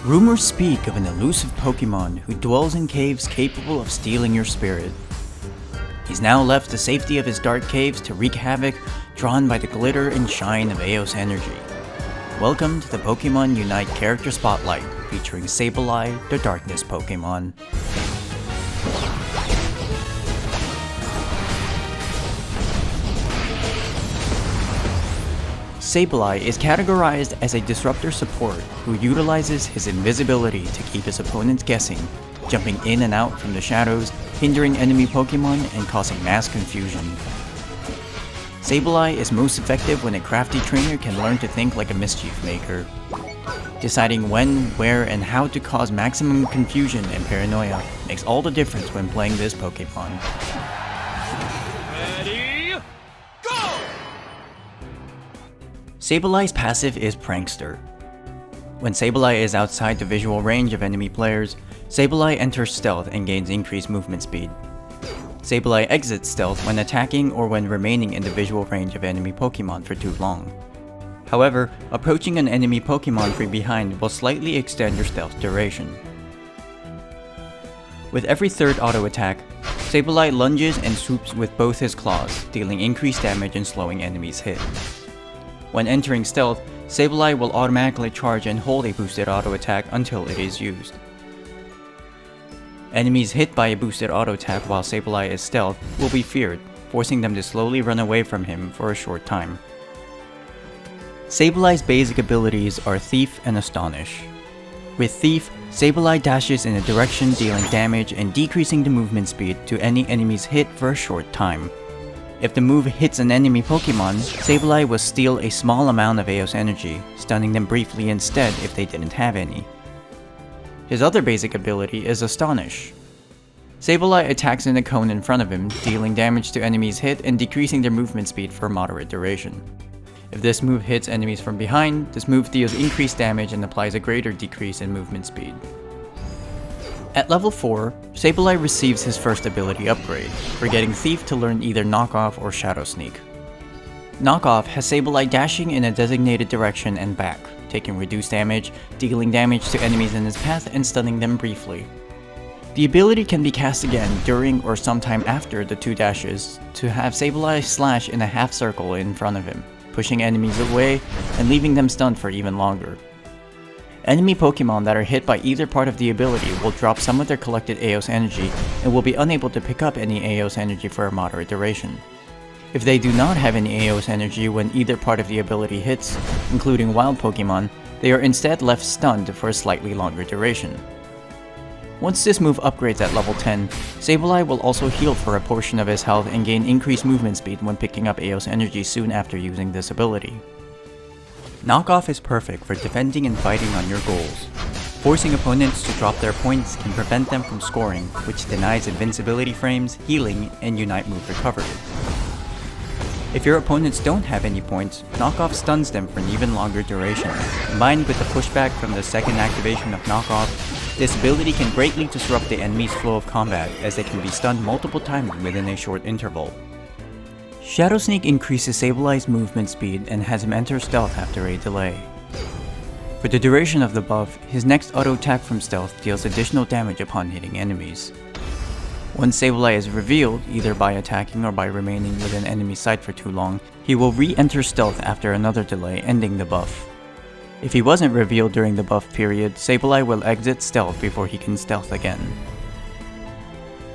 Rumors speak of an elusive Pokemon who dwells in caves capable of stealing your spirit. He's now left the safety of his dark caves to wreak havoc, drawn by the glitter and shine of Eos energy. Welcome to the Pokemon Unite Character Spotlight, featuring Sableye, the Darkness Pokemon. Sableye is categorized as a disruptor support who utilizes his invisibility to keep his opponents guessing, jumping in and out from the shadows, hindering enemy Pokemon, and causing mass confusion. Sableye is most effective when a crafty trainer can learn to think like a mischief maker. Deciding when, where, and how to cause maximum confusion and paranoia makes all the difference when playing this Pokemon. Ready, go! Sableye's passive is Prankster. When Sableye is outside the visual range of enemy players, Sableye enters stealth and gains increased movement speed. Sableye exits stealth when attacking or when remaining in the visual range of enemy Pokemon for too long. However, approaching an enemy Pokemon from behind will slightly extend your stealth duration. With every third auto attack, Sableye lunges and swoops with both his claws, dealing increased damage and slowing enemies' hit. When entering stealth, Sableye will automatically charge and hold a boosted auto attack until it is used. Enemies hit by a boosted auto attack while Sableye is stealth will be feared, forcing them to slowly run away from him for a short time. Sableye's basic abilities are Thief and Astonish. With Thief, Sableye dashes in a direction dealing damage and decreasing the movement speed to any enemies hit for a short time. If the move hits an enemy Pokemon, Sableye will steal a small amount of Eos energy, stunning them briefly instead if they didn't have any. His other basic ability is Astonish. Sableye attacks in a cone in front of him, dealing damage to enemies hit and decreasing their movement speed for a moderate duration. If this move hits enemies from behind, this move deals increased damage and applies a greater decrease in movement speed. At level 4, Sableye receives his first ability upgrade, for getting Thief to learn either Knock Off or Shadow Sneak. Knock Off has Sableye dashing in a designated direction and back, taking reduced damage, dealing damage to enemies in his path, and stunning them briefly. The ability can be cast again during or sometime after the two dashes to have Sableye slash in a half circle in front of him, pushing enemies away and leaving them stunned for even longer. Enemy Pokemon that are hit by either part of the ability will drop some of their collected Eos energy and will be unable to pick up any Eos energy for a moderate duration. If they do not have any Eos energy when either part of the ability hits, including wild Pokemon, they are instead left stunned for a slightly longer duration. Once this move upgrades at level 10, Sableye will also heal for a portion of his health and gain increased movement speed when picking up Eos energy soon after using this ability. Knock Off is perfect for defending and fighting on your goals. Forcing opponents to drop their points can prevent them from scoring, which denies invincibility frames, healing, and Unite move recovery. If your opponents don't have any points, Knock Off stuns them for an even longer duration. Combined with the pushback from the second activation of Knock Off, this ability can greatly disrupt the enemy's flow of combat as they can be stunned multiple times within a short interval. Shadow Sneak increases Sableye's movement speed and has him enter stealth after a delay. For the duration of the buff, his next auto attack from stealth deals additional damage upon hitting enemies. Once Sableye is revealed, either by attacking or by remaining within enemy sight for too long, he will re-enter stealth after another delay, ending the buff. If he wasn't revealed during the buff period, Sableye will exit stealth before he can stealth again.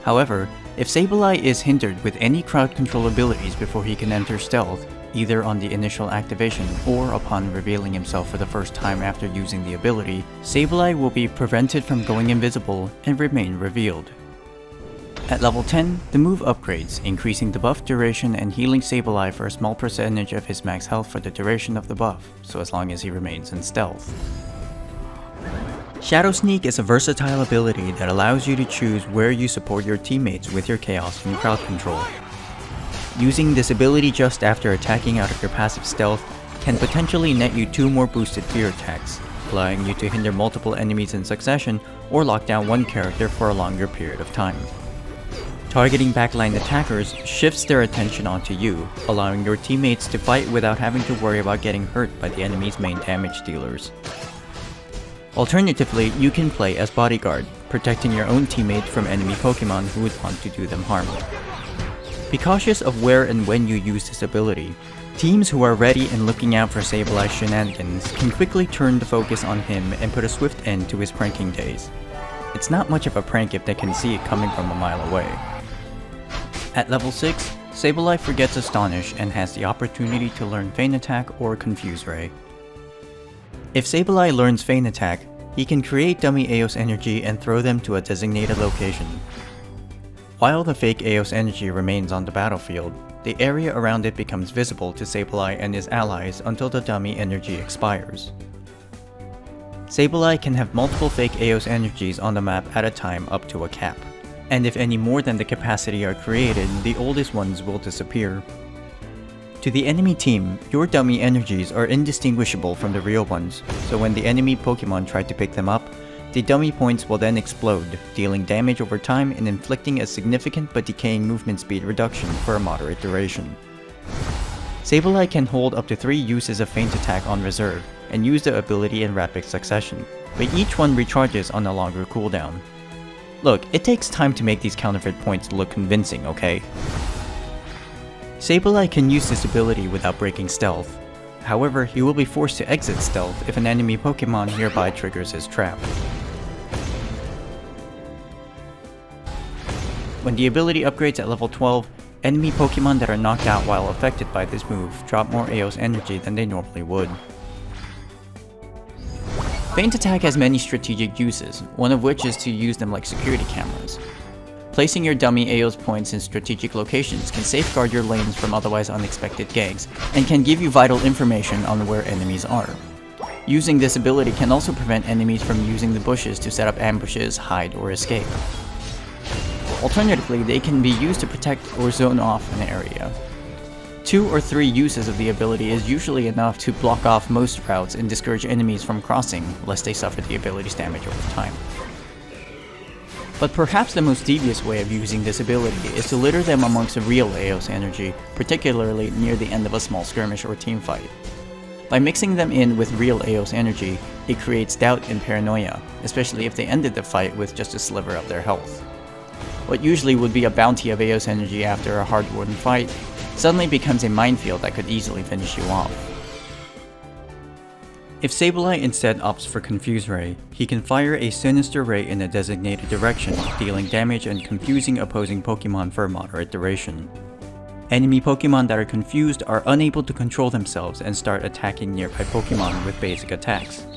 However, if Sableye is hindered with any crowd control abilities before he can enter stealth, either on the initial activation or upon revealing himself for the first time after using the ability, Sableye will be prevented from going invisible and remain revealed. At level 10, the move upgrades, increasing the buff duration and healing Sableye for a small percentage of his max health for the duration of the buff, so as long as he remains in stealth. Shadow Sneak is a versatile ability that allows you to choose where you support your teammates with your Chaos and crowd control. Using this ability just after attacking out of your passive stealth can potentially net you 2 more boosted fear attacks, allowing you to hinder multiple enemies in succession or lock down one character for a longer period of time. Targeting backline attackers shifts their attention onto you, allowing your teammates to fight without having to worry about getting hurt by the enemy's main damage dealers. Alternatively, you can play as bodyguard, protecting your own teammate from enemy Pokemon who would want to do them harm. Be cautious of where and when you use this ability. Teams who are ready and looking out for Sableye's shenanigans can quickly turn the focus on him and put a swift end to his pranking days. It's not much of a prank if they can see it coming from a mile away. At level 6, Sableye forgets Astonish and has the opportunity to learn Feint Attack or Confuse Ray. If Sableye learns Feint Attack, he can create dummy Eos energy and throw them to a designated location. While the fake Eos energy remains on the battlefield, the area around it becomes visible to Sableye and his allies until the dummy energy expires. Sableye can have multiple fake Eos energies on the map at a time up to a cap, and if any more than the capacity are created, the oldest ones will disappear. To the enemy team, your dummy energies are indistinguishable from the real ones, so when the enemy Pokemon try to pick them up, the dummy points will then explode, dealing damage over time and inflicting a significant but decaying movement speed reduction for a moderate duration. Sableye can hold up to 3 uses of Feint Attack on reserve, and use the ability in rapid succession, but each one recharges on a longer cooldown. Look, it takes time to make these counterfeit points look convincing, okay? Sableye can use this ability without breaking stealth. However, he will be forced to exit stealth if an enemy Pokemon nearby triggers his trap. When the ability upgrades at level 12, enemy Pokemon that are knocked out while affected by this move drop more Eos energy than they normally would. Feint Attack has many strategic uses, one of which is to use them like security cameras. Placing your dummy Eos points in strategic locations can safeguard your lanes from otherwise unexpected ganks, and can give you vital information on where enemies are. Using this ability can also prevent enemies from using the bushes to set up ambushes, hide, or escape. Alternatively, they can be used to protect or zone off an area. 2 or 3 uses of the ability is usually enough to block off most routes and discourage enemies from crossing, lest they suffer the ability's damage over time. But perhaps the most devious way of using this ability is to litter them amongst the real Eos energy, particularly near the end of a small skirmish or teamfight. By mixing them in with real Eos energy, it creates doubt and paranoia, especially if they ended the fight with just a sliver of their health. What usually would be a bounty of Eos energy after a hard-won fight suddenly becomes a minefield that could easily finish you off. If Sableye instead opts for Confuse Ray, he can fire a Sinister Ray in a designated direction, dealing damage and confusing opposing Pokemon for a moderate duration. Enemy Pokemon that are confused are unable to control themselves and start attacking nearby Pokemon with basic attacks.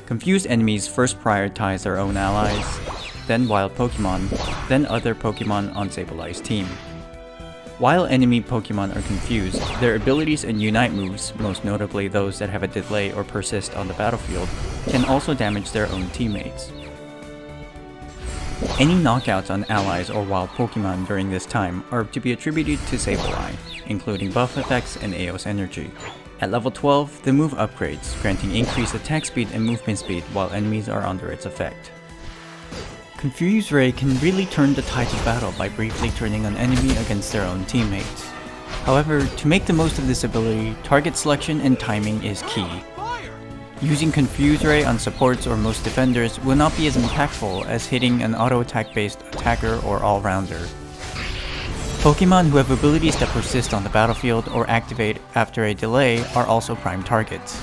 Confused enemies first prioritize their own allies, then wild Pokemon, then other Pokemon on Sableye's team. While enemy Pokemon are confused, their abilities and Unite moves, most notably those that have a delay or persist on the battlefield, can also damage their own teammates. Any knockouts on allies or wild Pokemon during this time are to be attributed to Sableye, including buff effects and Eos energy. At level 12, the move upgrades, granting increased attack speed and movement speed while enemies are under its effect. Confuse Ray can really turn the tide of battle by briefly turning an enemy against their own teammates. However, to make the most of this ability, target selection and timing is key. Using Confuse Ray on supports or most defenders will not be as impactful as hitting an auto-attack based attacker or all-rounder. Pokemon who have abilities that persist on the battlefield or activate after a delay are also prime targets.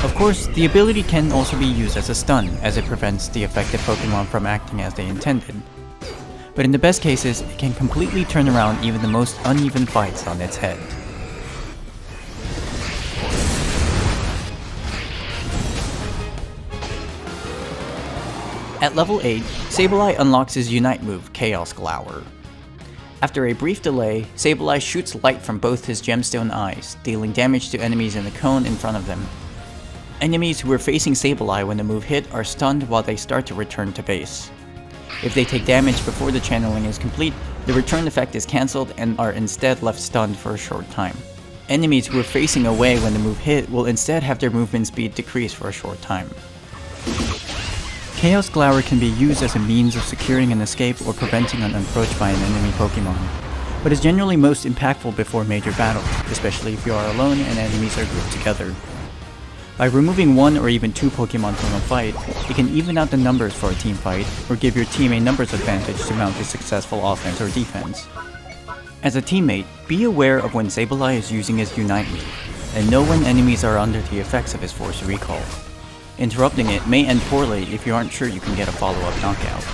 Of course, the ability can also be used as a stun, as it prevents the affected Pokemon from acting as they intended. But in the best cases, it can completely turn around even the most uneven fights on its head. At level 8, Sableye unlocks his Unite move, Chaos Glower. After a brief delay, Sableye shoots light from both his gemstone eyes, dealing damage to enemies in the cone in front of them. Enemies who were facing Sableye when the move hit are stunned while they start to return to base. If they take damage before the channeling is complete, the return effect is cancelled and are instead left stunned for a short time. Enemies who are facing away when the move hit will instead have their movement speed decrease for a short time. Chaos Glower can be used as a means of securing an escape or preventing an approach by an enemy Pokemon, but is generally most impactful before major battles, especially if you are alone and enemies are grouped together. By removing one or even two Pokemon from a fight, it can even out the numbers for a team fight, or give your team a numbers advantage to mount a successful offense or defense. As a teammate, be aware of when Sableye is using his Unite move, and know when enemies are under the effects of his Force Recall. Interrupting it may end poorly if you aren't sure you can get a follow-up knockout.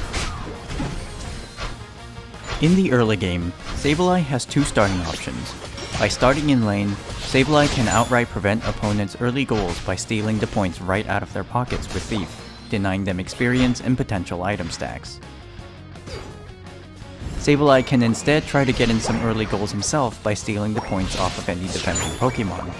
In the early game, Sableye has two starting options. By starting in lane, Sableye can outright prevent opponents' early goals by stealing the points right out of their pockets with Thief, denying them experience and potential item stacks. Sableye can instead try to get in some early goals himself by stealing the points off of any defending Pokemon.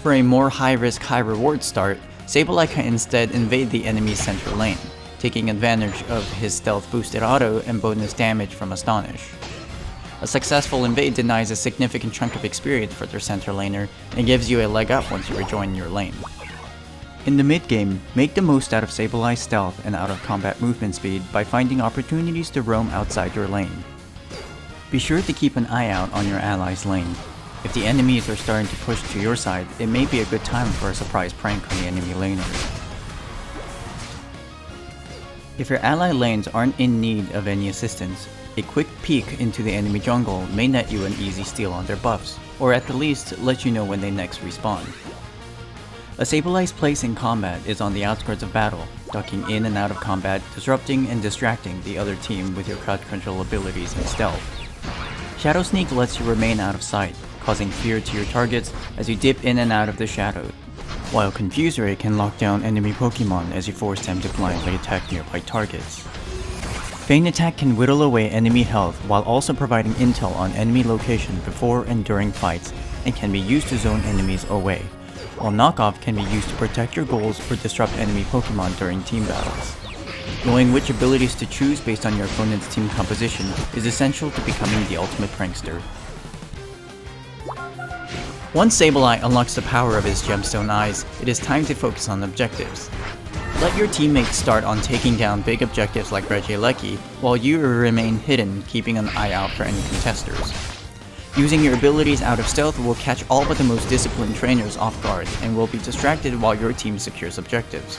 For a more high-risk, high-reward start, Sableye can instead invade the enemy's center lane, taking advantage of his stealth-boosted auto and bonus damage from Astonish. A successful invade denies a significant chunk of experience for their center laner and gives you a leg up once you rejoin your lane. In the mid-game, make the most out of Sableye's stealth and out-of-combat movement speed by finding opportunities to roam outside your lane. Be sure to keep an eye out on your ally's lane. If the enemies are starting to push to your side, it may be a good time for a surprise prank on the enemy laners. If your ally lanes aren't in need of any assistance, a quick peek into the enemy jungle may net you an easy steal on their buffs, or at the least let you know when they next respawn. A Sableye's place in combat is on the outskirts of battle, ducking in and out of combat, disrupting and distracting the other team with your crowd control abilities and stealth. Shadow Sneak lets you remain out of sight, causing fear to your targets as you dip in and out of the shadow, while Confuse Ray can lock down enemy Pokemon as you force them to blindly attack nearby targets. Feint Attack can whittle away enemy health while also providing intel on enemy location before and during fights, and can be used to zone enemies away, while Knockoff can be used to protect your goals or disrupt enemy Pokemon during team battles. Knowing which abilities to choose based on your opponent's team composition is essential to becoming the ultimate prankster. Once Sableye unlocks the power of his Gemstone Eyes, it is time to focus on objectives. Let your teammates start on taking down big objectives like Regieleki, while you remain hidden, keeping an eye out for any contesters. Using your abilities out of stealth will catch all but the most disciplined trainers off guard, and will be distracted while your team secures objectives.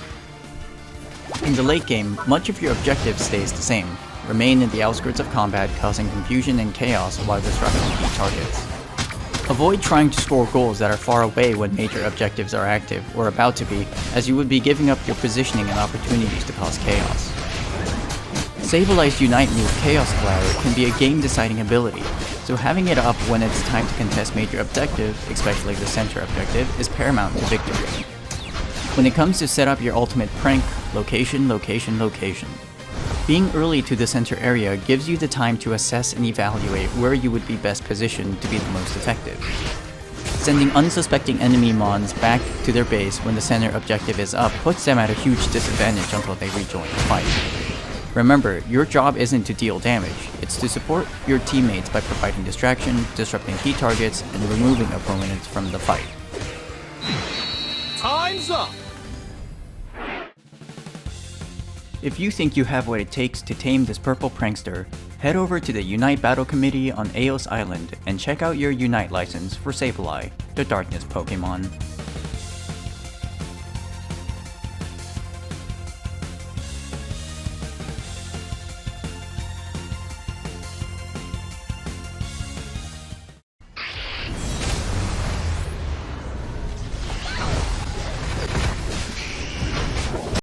In the late game, much of your objective stays the same. Remain in the outskirts of combat, causing confusion and chaos while disrupting key targets. Avoid trying to score goals that are far away when major objectives are active, or about to be, as you would be giving up your positioning and opportunities to cause chaos. Sableye's Unite move, Chaos Cloud, can be a game-deciding ability, so having it up when it's time to contest major objectives, especially the center objective, is paramount to victory. When it comes to set up your ultimate prank, location, location, location. Being early to the center area gives you the time to assess and evaluate where you would be best positioned to be the most effective. Sending unsuspecting enemy mons back to their base when the center objective is up puts them at a huge disadvantage until they rejoin the fight. Remember, your job isn't to deal damage, it's to support your teammates by providing distraction, disrupting key targets, and removing opponents from the fight. Time's up! If you think you have what it takes to tame this purple prankster, head over to the Unite Battle Committee on Eos Island and check out your Unite license for Sableye, the Darkness Pokemon.